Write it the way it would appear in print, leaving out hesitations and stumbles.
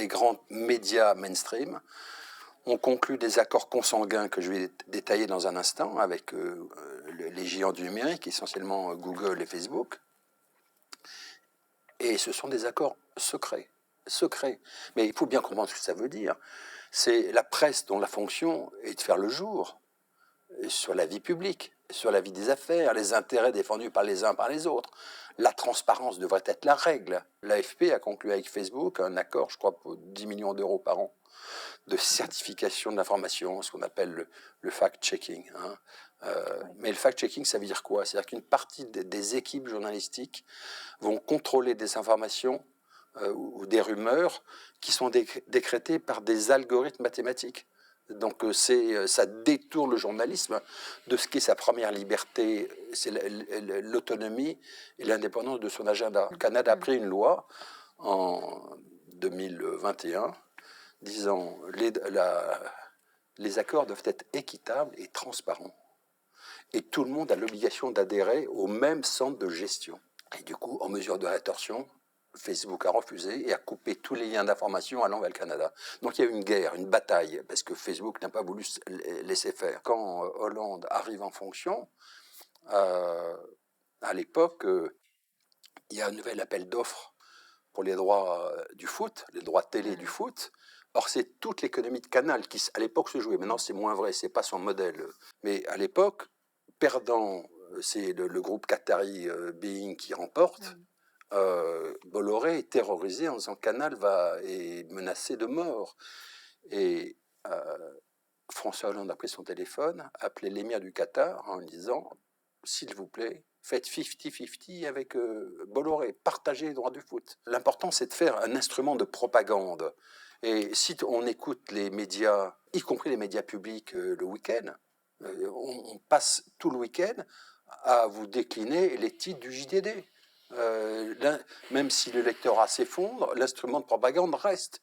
les grands médias mainstream ont conclu des accords consanguins que je vais détailler dans un instant avec les géants du numérique, essentiellement Google et Facebook. Et ce sont des accords secrets. Mais il faut bien comprendre ce que ça veut dire. C'est la presse dont la fonction est de faire le jour sur la vie publique, sur la vie des affaires, les intérêts défendus par les uns par les autres. La transparence devrait être la règle. L'AFP a conclu avec Facebook un accord, je crois, pour 10 millions d'euros par an de certification de l'information, ce qu'on appelle le fact-checking. Mais le fact-checking, ça veut dire quoi? C'est-à-dire qu'une partie des équipes journalistiques vont contrôler des informations ou des rumeurs qui sont décrétées par des algorithmes mathématiques. Donc ça détourne le journalisme de ce qui est sa première liberté, c'est l'autonomie et l'indépendance de son agenda. Le Canada a pris une loi en 2021 disant les accords doivent être équitables et transparents. Et tout le monde a l'obligation d'adhérer au même centre de gestion. Et du coup, en mesure de rétorsion, Facebook a refusé et a coupé tous les liens d'information allant vers le Canada. Donc il y a eu une guerre, une bataille, parce que Facebook n'a pas voulu laisser faire. Quand Hollande arrive en fonction, à l'époque, il y a un nouvel appel d'offres pour les droits du foot, les droits télé du foot. Or, c'est toute l'économie de Canal qui, à l'époque, se jouait. Maintenant, c'est moins vrai, c'est pas son modèle. Mais à l'époque, perdant, c'est le groupe qatari Bein qui remporte. Bolloré est terrorisé en disant Canal est menacé de mort. Et François Hollande a pris son téléphone, a appelé l'émir du Qatar en disant s'il vous plaît, faites 50-50 avec Bolloré, partagez les droits du foot. L'important, c'est de faire un instrument de propagande. Et si on écoute les médias, y compris les médias publics le week-end, on passe tout le week-end à vous décliner les titres du JDD. Même si le lectorat s'effondre, l'instrument de propagande reste.